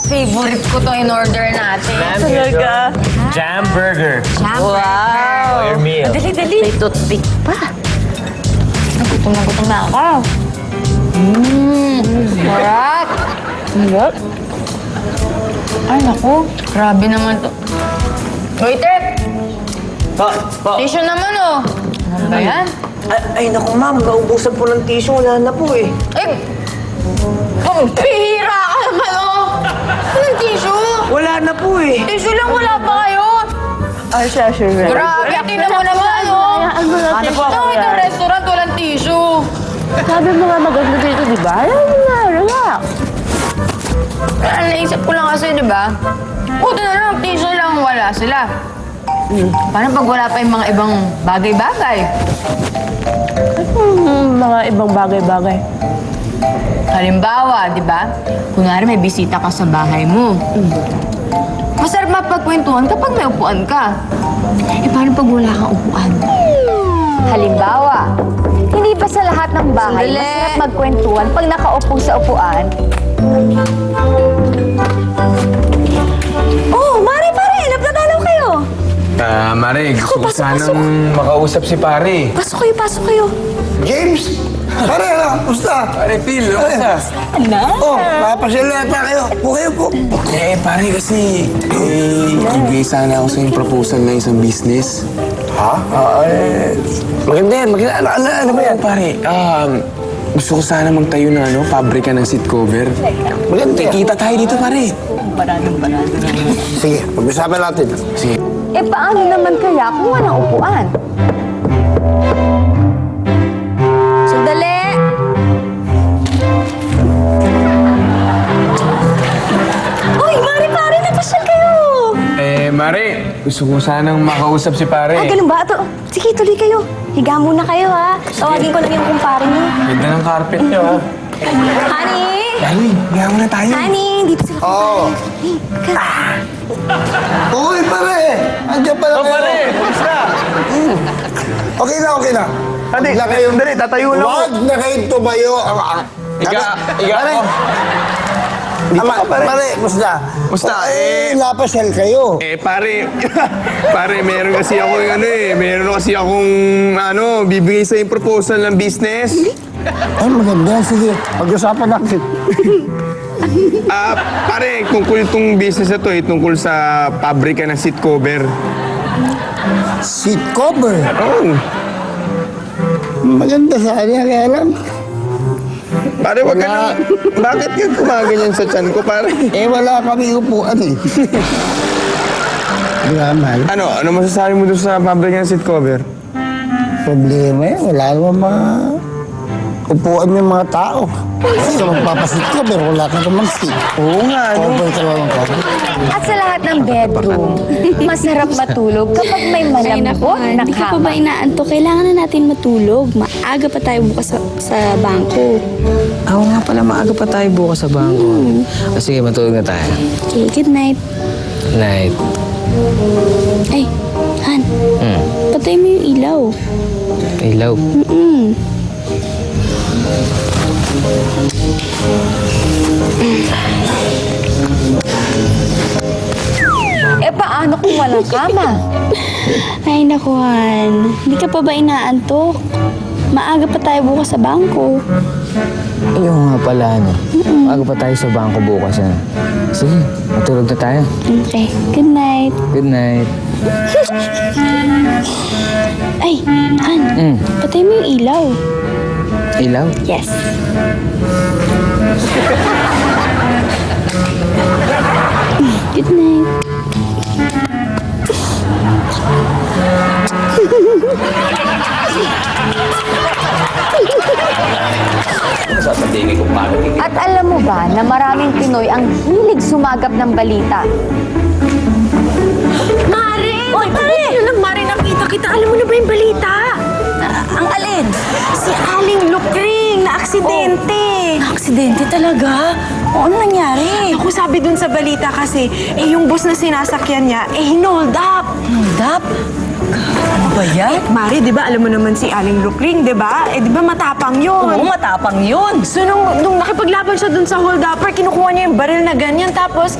Favorite ko to in order natin. Talaga? Jam burger. Wow! Your meal. Dali. May toothpick pa. Gutom na ako. Sarap. Sarap? Ay, naku. Grabe naman to. Waiter! Po. Tissue naman, oh. Ano ba yan? Ay, naku ma'am, naubusan po ng tissue. Wala na po eh. Ay! Ang pihira ka naman, oh! Anong tissue? Wala na po eh. Tissue lang, wala pa kayo. Ay, siya, sure. Grabe, tingnan mo naman, oh. Ano na Ano po? Itong restaurant, walang tissue. Sabi mo nga maganda dito, di ba? Ayaw mo na, relax. Kaya naisip ko lang kasi, di ba? Buti na lang, tissue lang, wala sila. Paano pag wala pa yung mga ibang bagay-bagay? Mga ibang bagay-bagay. Halimbawa, di ba? Kunwari may bisita ka sa bahay mo. Masarap mapagkwentuhan kapag may upuan ka. Eh, paano pag wala kang upuan? Halimbawa, hindi ba sa lahat ng bahay Sandali. masarap magkwentuhan pag nakaupo sa upuan? Oh, Mari, pare! Nagdadalaw kayo! Mare, gusto ko pasok, sanang makausap si pare. Pasok kayo. James! Pare, ano? Musta? Pare, Phil, kamusta? Oh, makapasyal na yata kayo. Po kayo po. Pare, kasi, ibigay sana ako sa yung proposal na isang business. Ha? Maganda yan. Maganda. Ano ba yan? Pare, gusto ko sana magtayo ng pabrika ng seat cover. Maganda yan. Kikita tayo dito, pare. Sige, pag-usapan natin. Sige. Eh, paano naman kaya kung walang upuan? Sandali! Uy, Mari, pare! Napasyal kayo! Mare, gusto ko sanang makausap si pare. Ah, ganun ba? Sige, tuloy kayo. Higa muna kayo, ha? Tawagin ko lang yung kumpare niyo. Ganda ng carpet niyo, ha? Honey! Dali, higa muna tayo. Honey! Dito sila. Oo. Uy, pare! Andiyan pala kayo. Pare, kumusta? Okay na. Hindi, dali, tatayo lang ako. Huwag na kayo tumayo. Higa Pare. ako. Pare, musta? Musta? Napasyal kayo. Pare, meron kasi akong bibigay sa yung proposal ng business. Ay, maganda. Sige, pag-usapan natin. Pare, tungkol itong business na to, tungkol sa pabrika ng seat cover. Seat cover. Oh, Maganda sana, kaya lang. pare, wag ka na. Bakit ka gumaganyan sa tiyan ko, pare? Eh, wala kami upuan eh. Gramal. Ano masasabi mo doon sa pabrika ng seat cover? Problema eh, wala naman mga upuan yung mga tao. Gusto magpapasit ka, pero wala ka naman seat. Oo nga, Cover ka lang ng cover. At sa lahat ng bedroom, masarap matulog kapag may malambot na Hindi ka pa ba kama. inaantok? Kailangan na natin matulog. Maaga pa tayo bukas sa bangko. Oo nga pala, maaga pa tayo bukas sa bangko. Sige, matulog na tayo. Okay, good night. Night. Ay, Han, patay mo yung ilaw. Ilaw. Eh, paano kung walang kama? Ay, naku, Han. Hindi ka pa ba inaantok? Maaga pa tayo bukas sa bangko. Ayaw nga pala, Maaga pa tayo sa bangko bukas, Sige, matulog na tayo. Okay, good night. Good night. Ay, Han, patay mo yung ilaw. Ilaw? Yes. Good night. At alam mo ba na maraming Pinoy ang hilig sumagap ng balita? Mari! Oy, Mari! Ano lang, Mari, nakita kita. Alam mo na ba yung balita? Ang alin? Si Aling Lukring na aksidente. Aksidente talaga? O, ano nangyari? Ako sabi dun sa balita kasi, yung bus na sinasakyan niya, hinold up. Hold up? Ano ba yan? Mari, di ba, alam mo naman si Aling Lukling, di ba? Eh, di ba matapang yun? Oo, matapang yun. So, nung nakipaglaban siya dun sa hold-upper, kinukuha niya yung baril na ganyan, tapos...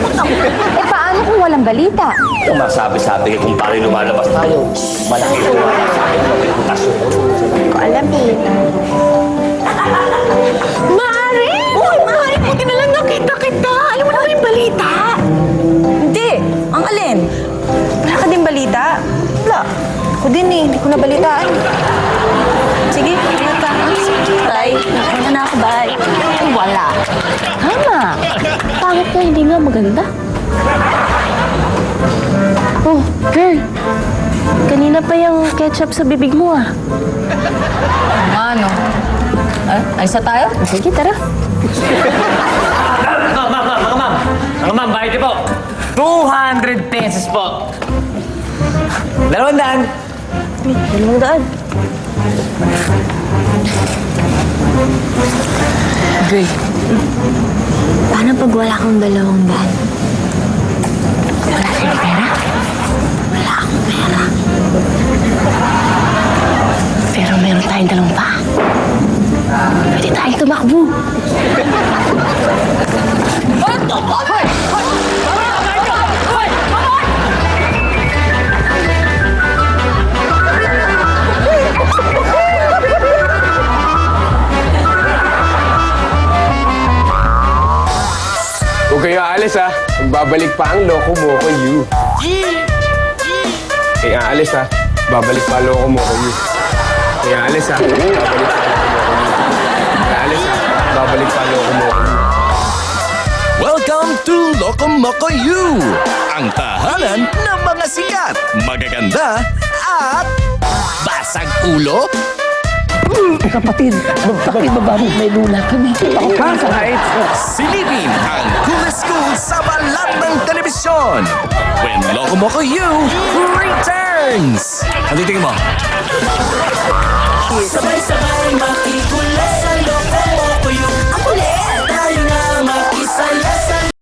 Eh, paano kung walang balita? Kung masabi-sabi kay kung paano lumalabas tayo, malaki lumalabas sa akin, reputasyon ko. Ko alam eh. Mari! Uy, Mari, buti na lang nakita kita. Alam mo na ba yung balita? Hindi. Ang alin? Wala ka din balita? Wala. Ako din eh, hindi ko na balitaan. Sige, ingat ka. Tay, nakuna na ako, bye. Wala. Tama. Pangit ka, hindi nga maganda. Oh, girl. Kanina pa yung ketchup sa bibig mo ah. Ano? Ayos na tayo? Sige, tara. Mga ma'am, bayad po. 200 pesos po. 200. $200. Gray, paano pag wala kang $200? Wala kang pera? Wala akong pera. Pero meron tayong 2 pa. Pwede tayong tumakbo. Huwag kayo aalis ha. Magbabalik pa ang Loco Moco You. Eh, aalis ha. Babalik pa ang Loco Moco You. Eh, aalis ha. Babalik pa ang Loco Moco You. Aalis ha. Babalik pa ang Loco Moco You. Welcome to Loco Moco You! Ang tahanan ng mga sikat, magaganda at basag ulo. Kapatid, magpakibaba mo, may lula kami. Silipin ang coolest school sa balat ng telebisyon. When Loco Moco You returns! Ano tingin mo? Sabay-sabay makikulit.